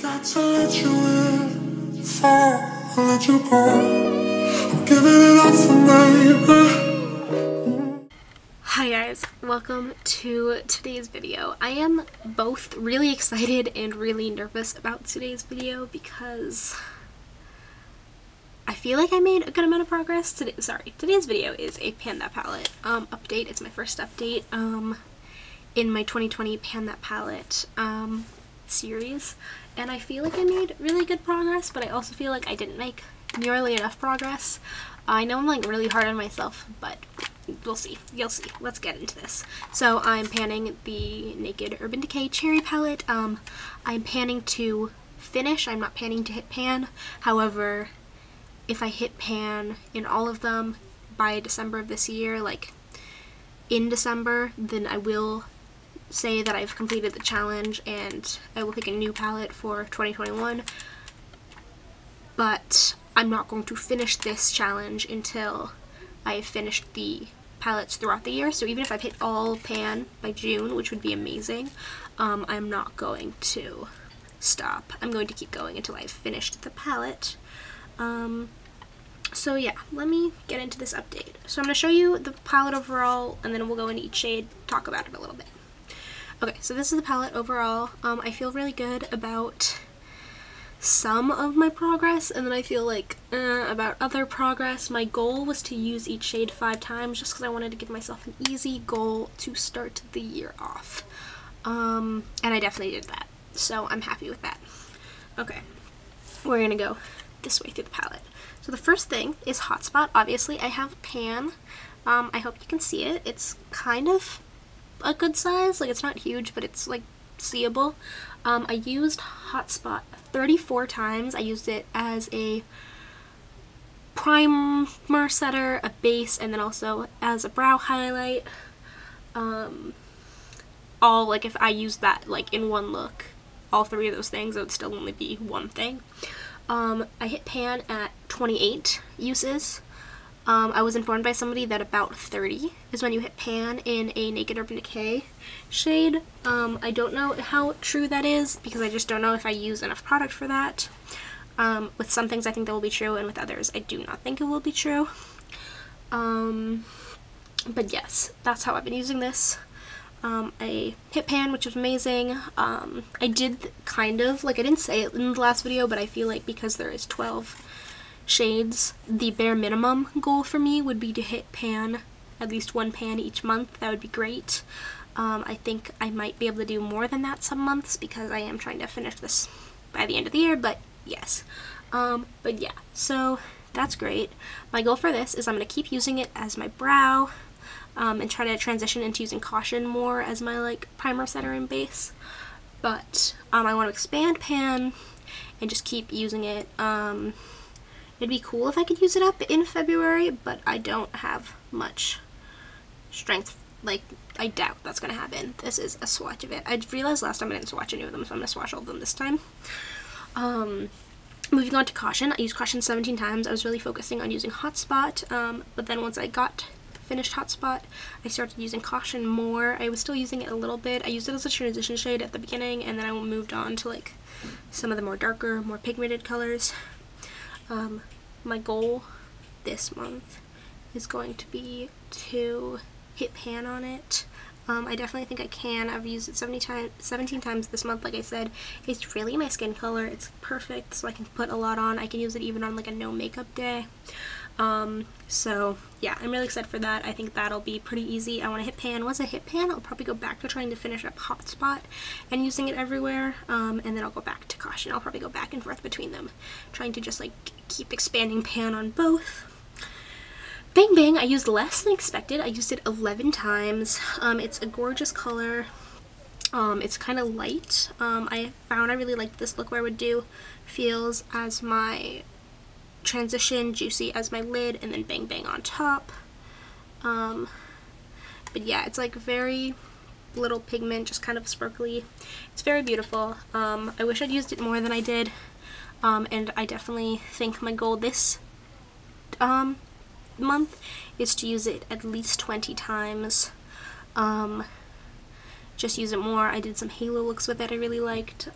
got to let you in, fall, I let you go. I'm giving it up for maybe. Hi guys, welcome to today's video. I am both really excited and really nervous about today's video because I feel like I made a good amount of progress. Today's video is a Pan That Palette update. It's my first update in my 2020 Pan That Palette series, and I feel like I made really good progress, but I also feel like I didn't make nearly enough progress. I know I'm like really hard on myself, but we'll see. You'll see. Let's get into this. So I'm panning the Naked Urban Decay Cherry palette. I'm panning to finish. I'm not panning to hit pan. However, if I hit pan in all of them by December of this year, like in December, then I will say that I've completed the challenge and I will pick a new palette for 2021. But I'm not going to finish this challenge until I have finished the palettes throughout the year. So even if I've hit all pan by June, which would be amazing, I'm not going to stop. I'm going to keep going until I've finished the palette. So yeah, let me get into this update. So I'm going to show you the palette overall, and then we'll go into each shade, talk about it a little bit. Okay, so this is the palette overall. I feel really good about some of my progress, and then I feel like about other progress. My goal was to use each shade 5 times just because I wanted to give myself an easy goal to start the year off. And I definitely did that, so I'm happy with that. Okay, we're gonna go this way through the palette. So the first thing is Hotspot. Obviously I have pan. I hope you can see it. It's kind of a good size, like it's not huge, but it's like seeable. I used Hotspot 34 times. I used it as a primer setter, a base, and then also as a brow highlight. All, like, if I used that like in one look, all 3 of those things, it would still only be one thing. I hit pan at 28 uses. I was informed by somebody that about 30 is when you hit pan in a Naked Urban Decay shade. I don't know how true that is because I just don't know if I use enough product for that. With some things I think that will be true, and with others I do not think it will be true. But yes, that's how I've been using this. I hit pan, which was amazing. I did kind of, like, I didn't say it in the last video, but I feel like because there is 12 shades, the bare minimum goal for me would be to hit pan, at least 1 pan each month. That would be great. I think I might be able to do more than that some months because I am trying to finish this by the end of the year, but yes. But yeah, so that's great. My goal for this is I'm going to keep using it as my brow, and try to transition into using Caution more as my like primer setter and base. But I want to expand pan and just keep using it. It'd be cool if I could use it up in February, but I don't have much strength. Like, I doubt that's gonna happen. This is a swatch of it. I realized last time I didn't swatch any of them, so I'm gonna swatch all of them this time. Moving on to Caution. I used Caution 17 times. I was really focusing on using Hotspot, but then once I got finished Hotspot, I started using Caution more. I was still using it a little bit. I used it as a transition shade at the beginning, and then I moved on to like some of the more darker, more pigmented colors. My goal this month is going to be to hit pan on it. I definitely think I can. I've used it 17 times this month, like I said. It's really my skin color. It's perfect, so I can put a lot on. I can use it even on like a no makeup day. So yeah, I'm really excited for that. I think that'll be pretty easy. I want to hit pan. Once I hit pan, I'll probably go back to trying to finish up Hotspot and using it everywhere, and then I'll go back to Caution. I'll probably go back and forth between them, trying to just like keep expanding pan on both. Bang Bang, I used less than expected. I used it 11 times. It's a gorgeous color. It's kind of light. I found I really liked this look where I would do Feels as my transition, Juicy as my lid, and then Bang Bang on top. But yeah, it's like very little pigment, just kind of sparkly. It's very beautiful. I wish I'd used it more than I did, and I definitely think my goal this month is to use it at least 20 times. Just use it more. I did some halo looks with it I really liked.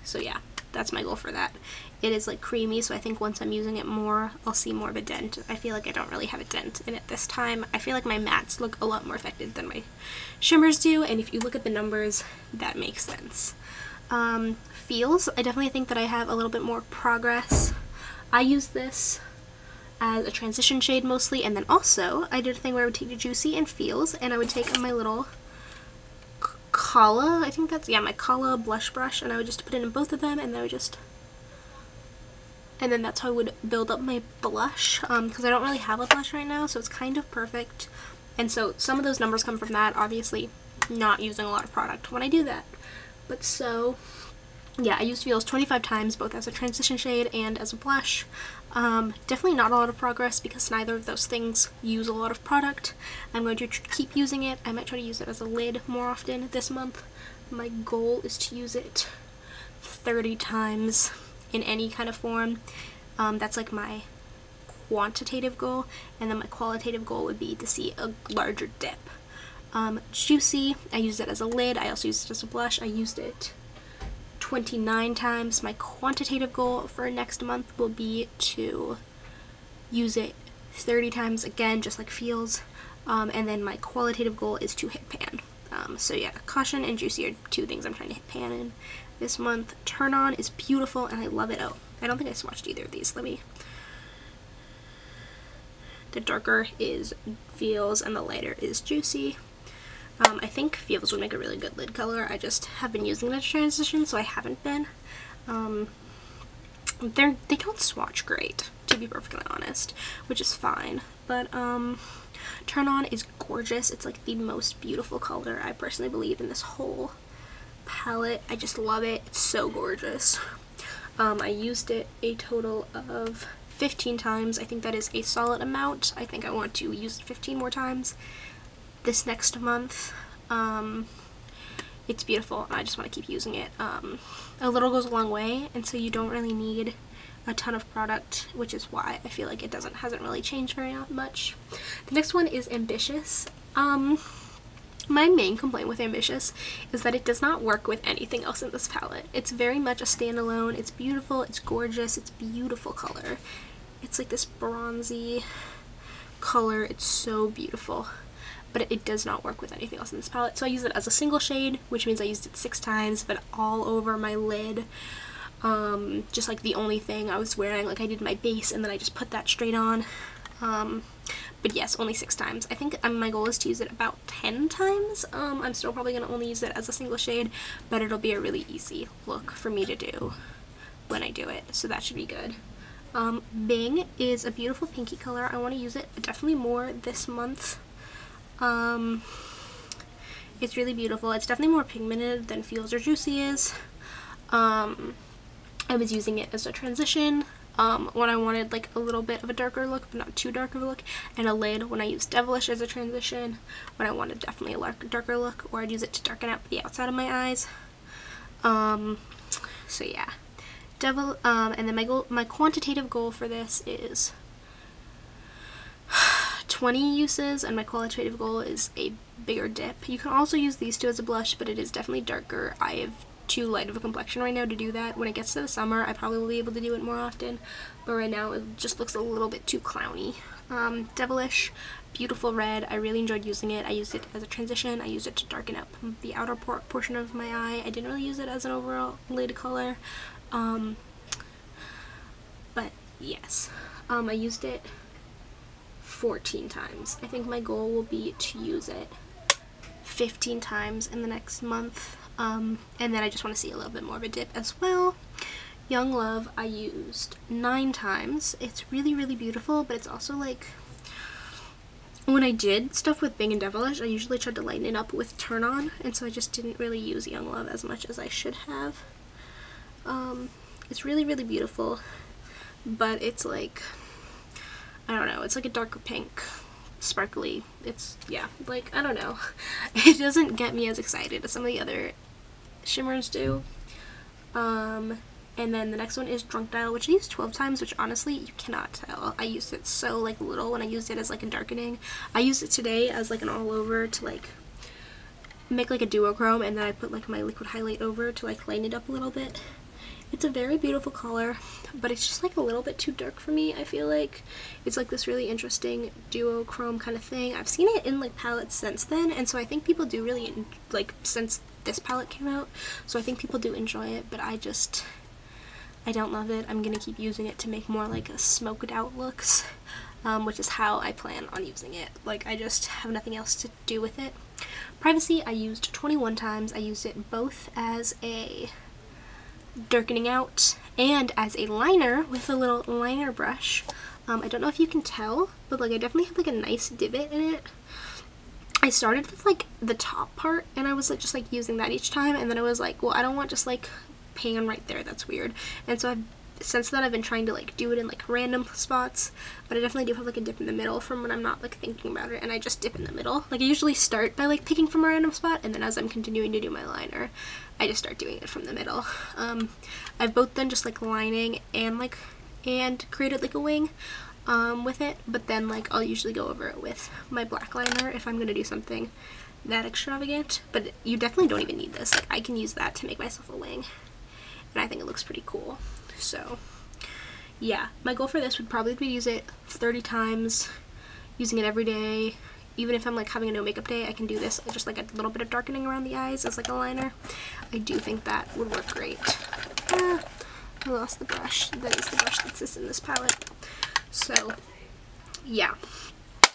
So yeah, that's my goal for that. It is like creamy, so I think once I'm using it more, I'll see more of a dent. I feel like I don't really have a dent in it this time. I feel like my mattes look a lot more effective than my shimmers do, and if you look at the numbers, that makes sense. Feels, I definitely think that I have a little bit more progress. I use this as a transition shade mostly, and then also I did a thing where I would take the Juicy and Feels, and I would take my little Kala, I think that's, yeah, my Kala blush brush, and I would just put it in both of them, and then I would just, and then that's how I would build up my blush, because I don't really have a blush right now, so it's kind of perfect. And so some of those numbers come from that, obviously not using a lot of product when I do that. But so, yeah, I used Feels 25 times, both as a transition shade and as a blush. Definitely not a lot of progress because neither of those things use a lot of product. I'm going to keep using it. I might try to use it as a lid more often this month. My goal is to use it 30 times in any kind of form. That's like my quantitative goal, and then my qualitative goal would be to see a larger dip. Juicy, I used it as a lid. I also used it as a blush. I used it 29 times. My quantitative goal for next month will be to use it 30 times again, just like Feels. And then my qualitative goal is to hit pan. So yeah, Caution and Juicy are two things I'm trying to hit pan in this month. Turn On is beautiful and I love it. Oh, I don't think I swatched either of these. The darker is Feels and the lighter is Juicy. I think Feels would make a really good lid color. I just have been using it as transition, so I haven't been. They don't swatch great, to be perfectly honest, which is fine. But Turn On is gorgeous. It's like the most beautiful color, I personally believe, in this whole palette. I just love it. It's so gorgeous. I used it a total of 15 times. I think that is a solid amount. I think I want to use it 15 more times this next month. It's beautiful and I just want to keep using it. A little goes a long way, and so you don't really need a ton of product, which is why I feel like it hasn't really changed very much. The next one is Ambitious. My main complaint with Ambitious is that it does not work with anything else in this palette. It's very much a standalone. It's beautiful, it's gorgeous, it's beautiful color. It's like this bronzy color. It's so beautiful, but it does not work with anything else in this palette. So I use it as a single shade, which means I used it 6 times, but all over my lid. Just like the only thing I was wearing, like I did my base and then I just put that straight on. But yes, only 6 times. I think my goal is to use it about 10 times. I'm still probably going to only use it as a single shade, but it'll be a really easy look for me to do when I do it, so that should be good. Bing is a beautiful pinky color. I want to use it definitely more this month. It's really beautiful. It's definitely more pigmented than Feels or Juicy is. I was using it as a transition when I wanted like a little bit of a darker look, but not too dark of a look, and a lid when I used Devilish as a transition when I wanted definitely a darker look, or I'd use it to darken out the outside of my eyes. So yeah, and then my quantitative goal for this is 20 uses, and my qualitative goal is a bigger dip. You can also use these two as a blush, but it is definitely darker. I have too light of a complexion right now to do that. When it gets to the summer, I probably will be able to do it more often, but right now it just looks a little bit too clowny. Devilish, beautiful red. I really enjoyed using it. I used it as a transition. I used it to darken up the outer portion of my eye. I didn't really use it as an overall lid color, but yes, I used it 14 times. I think my goal will be to use it 15 times in the next month, and then I just want to see a little bit more of a dip as well. Young Love I used 9 times. It's really, really beautiful, but it's also like, when I did stuff with Bing and Devilish, I usually tried to lighten it up with Turn On, and so I just didn't really use Young Love as much as I should have. It's really, really beautiful, but it's like, I don't know, it's like a darker pink, sparkly. It's, yeah, like, I don't know. It doesn't get me as excited as some of the other shimmers do. And then the next one is Drunk Dial, which I used 12 times, which honestly, you cannot tell. I used it so, like, little when I used it as, like, a darkening. I used it today as, like, an all-over to, like, make, like, a duochrome, and then I put, like, my liquid highlight over to, like, lighten it up a little bit. It's a very beautiful color, but it's just like a little bit too dark for me. I feel like it's like this really interesting duochrome kind of thing. I've seen it in like palettes since then, and so I think people do really like since this palette came out, so I think people do enjoy it, but I don't love it. I'm gonna keep using it to make more like a smoked out looks, which is how I plan on using it. Like, I just have nothing else to do with it. Privacy I used 21 times. I used it both as a darkening out and as a liner with a little liner brush. I don't know if you can tell, but like I definitely have like a nice divot in it. I started with like the top part and I was like just like using that each time, and then I was like, well, I don't want just like pan right there, that's weird. And so since then I've been trying to like do it in like random spots, but I definitely do have like a dip in the middle from when I'm not like thinking about it, and I just dip in the middle. Like I usually start by like picking from a random spot, and then as I'm continuing to do my liner, I just start doing it from the middle. I've both done just like lining and created like a wing with it, but then like I'll usually go over it with my black liner if I'm gonna do something that extravagant. But you definitely don't even need this. Like I can use that to make myself a wing, and I think it looks pretty cool. So yeah, my goal for this would probably be to use it 30 times, using it every day. Even if I'm like having a no makeup day, I can do this, just like a little bit of darkening around the eyes as like a liner. I do think that would work great. I lost the brush. That is the brush that sits in this palette. So yeah,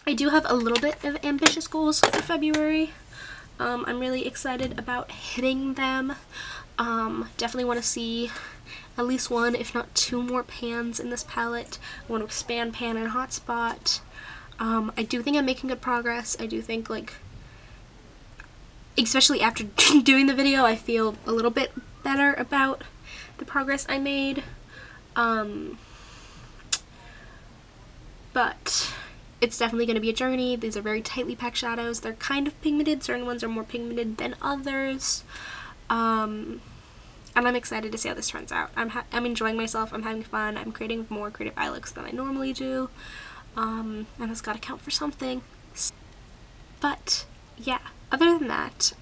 I do have a little bit of ambitious goals for February. I'm really excited about hitting them. Definitely want to see at least one, if not two more pans in this palette. I want to expand pan and hotspot. I do think I'm making good progress. I do think, like, especially after doing the video, I feel a little bit better about the progress I made. But it's definitely going to be a journey. These are very tightly packed shadows. They're kind of pigmented. Certain ones are more pigmented than others. And I'm excited to see how this turns out. I'm enjoying myself. I'm having fun. I'm creating more creative eye looks than I normally do. And it's got to count for something. But yeah, other than that,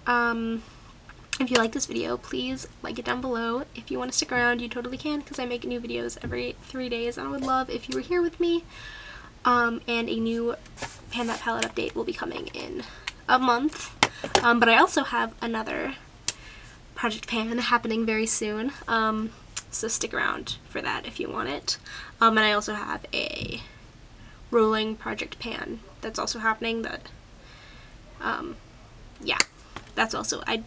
if you like this video, please like it down below. If you want to stick around, you totally can, because I make new videos every 3 days, and I would love if you were here with me. And a new Pan That Palette update will be coming in a month. But I also have another Project Pan happening very soon. So stick around for that if you want it. And I also have a rolling Project Pan that's also happening that, yeah, that's also, I'm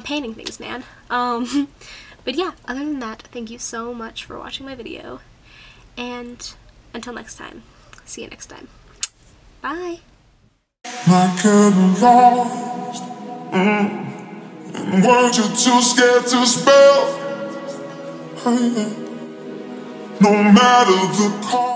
painting things, man. But yeah, other than that, thank you so much for watching my video, and until next time, see you next time. Bye! Like getting lost, and words you're too scared to spell. No matter the cost.